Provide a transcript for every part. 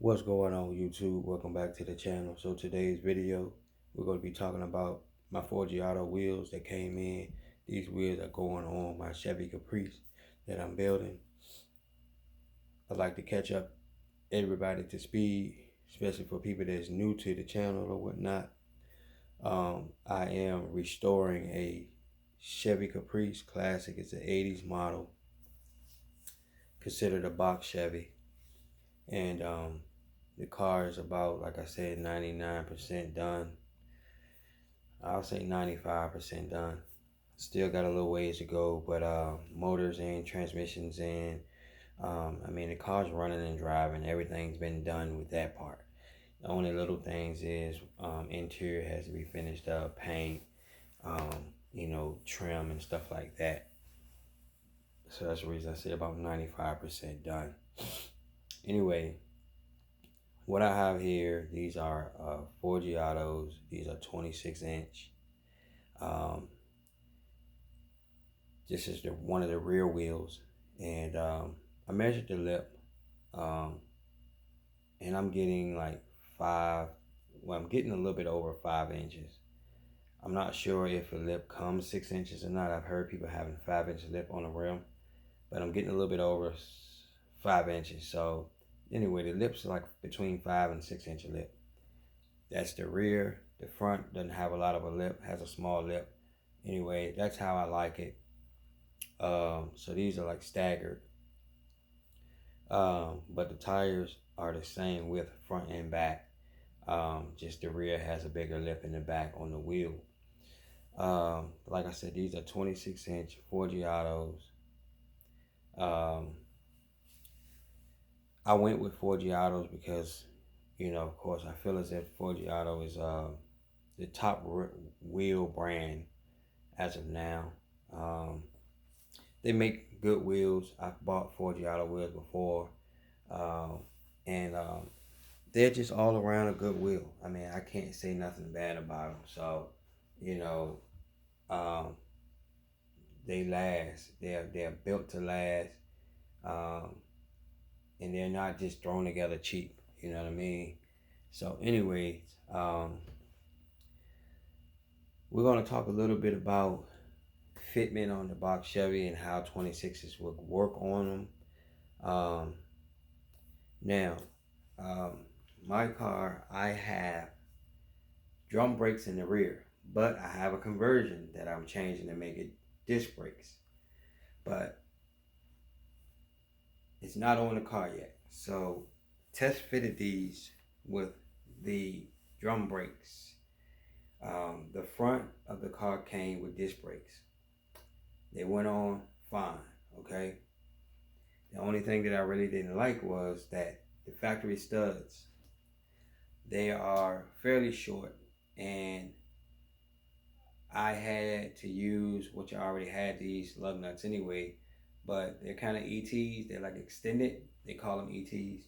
What's going on, YouTube? Welcome back to the channel. So today's video, we're going to be talking about my Forgiato wheels that came in. These wheels are going on my Chevy Caprice that I'm building. I'd like to catch up everybody to speed, especially for people that's new to the channel or whatnot. I am restoring a Chevy Caprice Classic. It's an 80s model, considered a box Chevy. And the car is about, like I said, 99% done. I'll say 95% done. Still got a little ways to go, but motors in, transmissions in. I mean, the car's running and driving. Everything's been done with that part. The only little things is interior has to be finished up, paint, trim and stuff like that. So that's the reason I say about 95% done. Anyway, what I have here, these are Forgiatos. These are 26-inch. This is one of the rear wheels, and I measured the lip, um, and I'm getting like I'm getting a little bit over 5 inches. I'm not sure if the lip comes 6 inches or not. I've heard people having 5-inch lip on the rim, but I'm getting a little bit over 5 inches. So anyway, the lips are like between 5 and 6 inch lip. That's the rear. The front doesn't have a lot of a lip, has a small lip. Anyway, that's how I like it. So these are like staggered. But the tires are the same width front and back. Just the rear has a bigger lip in the back on the wheel. Like I said, these are 26-inch Forgiatos. I went with Forgiatos because, of course, I feel as if Forgiato is the top wheel brand as of now. They make good wheels. I've bought Forgiato wheels before, and they're just all around a good wheel. I mean, I can't say nothing bad about them. So, you know, um, they last. They're built to last, um, and they're not just thrown together cheap. You know what I mean? So, anyways, we're gonna talk a little bit about fitment on the box Chevy and how 26s would work on them. Now, my car, I have drum brakes in the rear, but I have a conversion that I'm changing to make it disc brakes. But it's not on the car yet. So, test fitted these with the drum brakes. The front of the car came with disc brakes. They went on fine, okay? The only thing that I really didn't like was that the factory studs, they are fairly short, and I had to use, which I already had these lug nuts anyway, but they're kind of ETs. They're like extended. They call them ETs.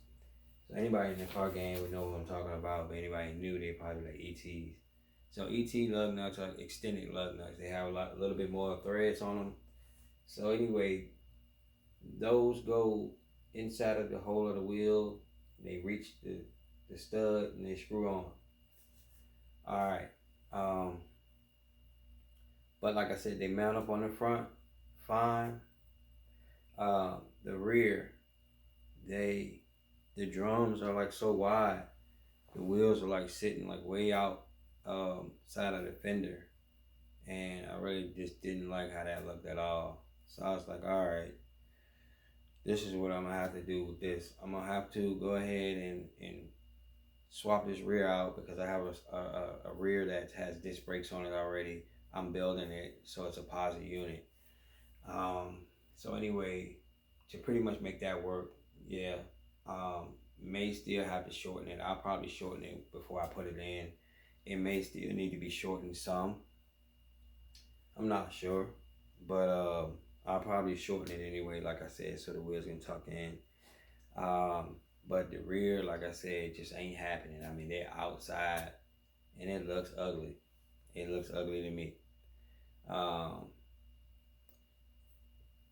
So anybody in the car game would know what I'm talking about, but anybody new, they probably like ETs. So ET lug nuts are extended lug nuts. They have a little bit more threads on them. So anyway, those go inside of the hole of the wheel. They reach the stud and they screw on. All right. But like I said, they mount up on the front fine. The rear, the drums are like so wide. The wheels are like sitting like way out side of the fender, and I really just didn't like how that looked at all. So I was like, all right, this is what I'm gonna have to do with this. I'm gonna have to go ahead and swap this rear out because I have a rear that has disc brakes on it already. I'm building it so it's a positive unit. So anyway, to pretty much make that work, yeah, may still have to shorten it. I'll probably shorten it before I put it in. It may still need to be shortened some. I'm not sure, but I'll probably shorten it anyway, like I said, so the wheels can tuck in. But the rear, like I said, just ain't happening. I mean, they're outside, and it looks ugly. It looks ugly to me. Um,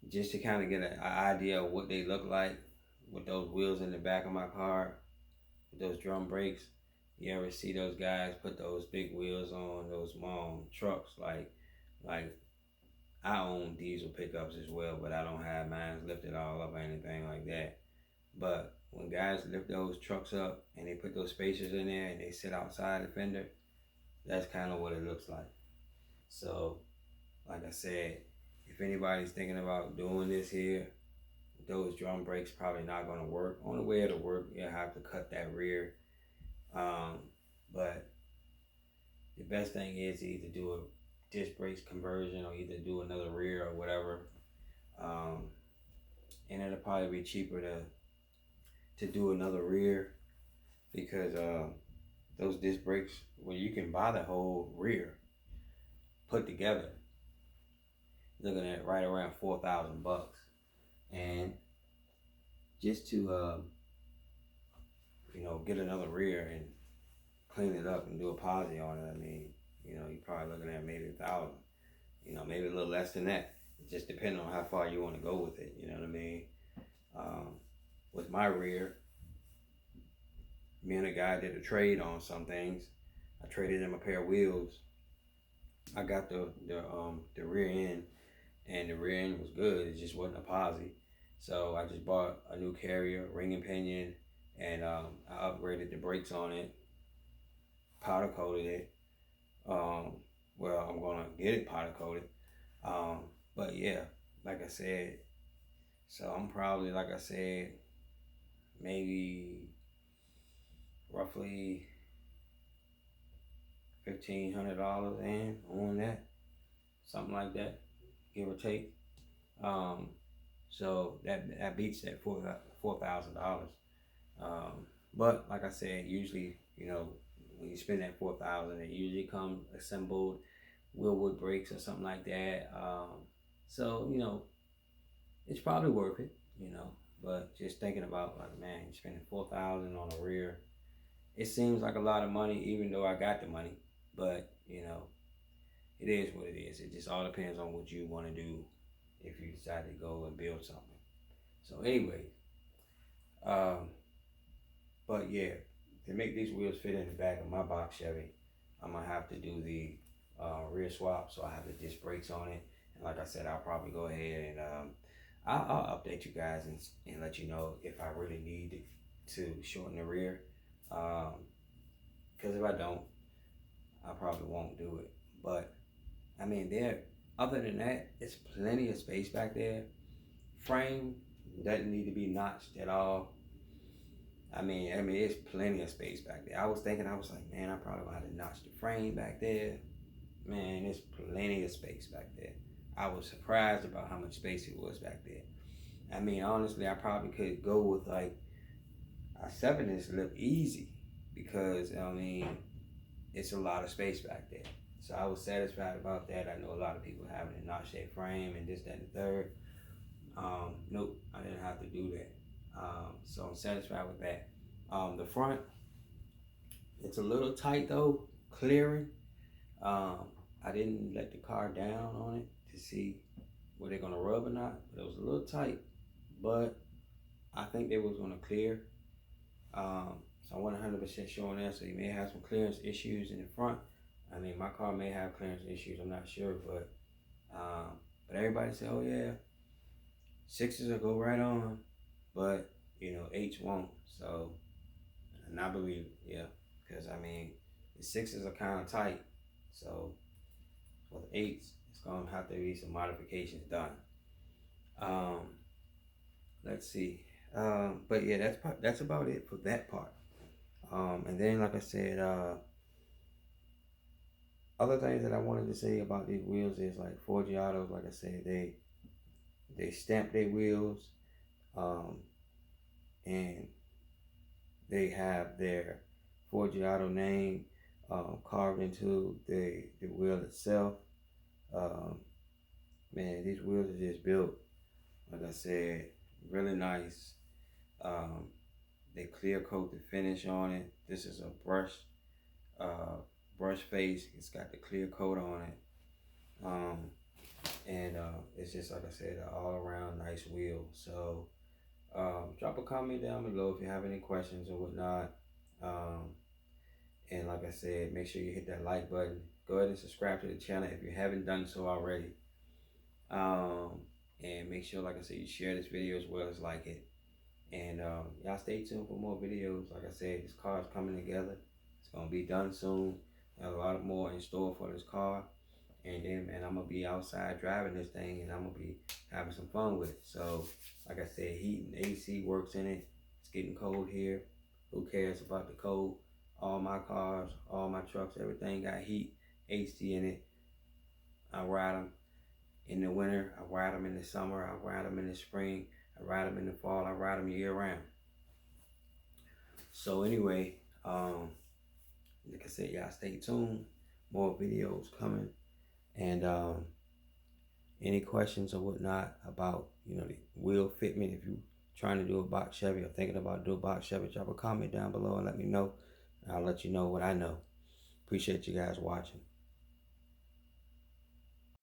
just to kind of get an idea of what they look like with those wheels in the back of my car, those drum brakes. You ever see those guys put those big wheels on those trucks? Like I own diesel pickups as well, but I don't have mine lifted all up or anything like that. But when guys lift those trucks up and they put those spacers in there and they sit outside the fender, that's kind of what it looks like. So, like I said, if anybody's thinking about doing this here, those drum brakes probably not going to work. On the way it'll work, you'll have to cut that rear. Um, but the best thing is either do a disc brakes conversion or either do another rear or whatever. Um, and it'll probably be cheaper to do another rear because those disc brakes, well, you can buy the whole rear put together, looking at right around $4,000, and just to get another rear and clean it up and do a posi on it. I mean, you're probably looking at maybe 1,000. Maybe a little less than that. It just depends on how far you want to go with it. You know what I mean? With my rear, me and a guy did a trade on some things. I traded him a pair of wheels. I got the rear end, and the rear end was good. It just wasn't a posi. So I just bought a new carrier, ring and pinion, and I upgraded the brakes on it, powder coated it. Well, I'm gonna get it powder coated. But yeah, like I said, so I'm probably, like I said, maybe roughly $1,500 in on that, something like that, give or take. So that beats that $4,000. But like I said, usually when you spend that $4,000, it usually comes assembled wheelwood brakes or something like that. So it's probably worth it. But just thinking about, like, man, you're spending $4,000 on a rear. It seems like a lot of money, even though I got the money. But it is what it is. It just all depends on what you want to do if you decide to go and build something. So anyway, but yeah, to make these wheels fit in the back of my box Chevy, I'm gonna have to do the rear swap. So I have the disc brakes on it, and like I said, I'll probably go ahead and I'll update you guys and let you know if I really need to shorten the rear. Because if I don't, I probably won't do it. But I mean, other than that, it's plenty of space back there. Frame doesn't need to be notched at all. I mean, it's plenty of space back there. I was like, man, I probably gonna have to notch the frame back there. Man, there's plenty of space back there. I was surprised about how much space it was back there. I mean, honestly, I probably could go with like a 7-inch lip easy because it's a lot of space back there. So I was satisfied about that. I know a lot of people having to notch their frame and this, that, and the third. Nope, I didn't have to do that. So I'm satisfied with that. The front, it's a little tight though, clearing. I didn't let the car down on it to see were they gonna rub or not, but it was a little tight. But I think they was gonna clear. So I wasn't 100% sure on that. So you may have some clearance issues in the front. I mean, my car may have clearance issues. I'm not sure, but everybody said, oh yeah, 6s will go right on, but 8s won't. So, and I believe it, yeah, because I mean, the 6s are kind of tight. So for the 8s, it's gonna have to be some modifications done. Let's see. But yeah, that's about it for that part. And then, like I said, other things that I wanted to say about these wheels is like Forgiatos. Like I said, they stamp their wheels, and they have their Forgiato name carved into the wheel itself. Man, these wheels are just built, like I said, really nice. They clear coat the finish on it. This is a brush face. It's got the clear coat on it. And it's just, like I said, an all around nice wheel. So drop a comment down below if you have any questions or whatnot. Um, and like I said, make sure you hit that like button. Go ahead and subscribe to the channel if you haven't done so already. Um, and make sure, like I said, you share this video as well as like it. And y'all stay tuned for more videos. Like I said, this car is coming together. It's gonna be done soon. Got a lot more in store for this car. And then, man, I'm gonna be outside driving this thing, and I'm gonna be having some fun with it. So, like I said, heat and AC works in it. It's getting cold here. Who cares about the cold? All my cars, all my trucks, everything got heat, AC in it. I ride them in the winter. I ride them in the summer. I ride them in the spring. I ride them in the fall. I ride them year round. So anyway, like I said, y'all stay tuned. More videos coming. And any questions or whatnot about, the wheel fitment, if you trying to do a box Chevy or thinking about doing a box Chevy, drop a comment down below and let me know. I'll let you know what I know. Appreciate you guys watching.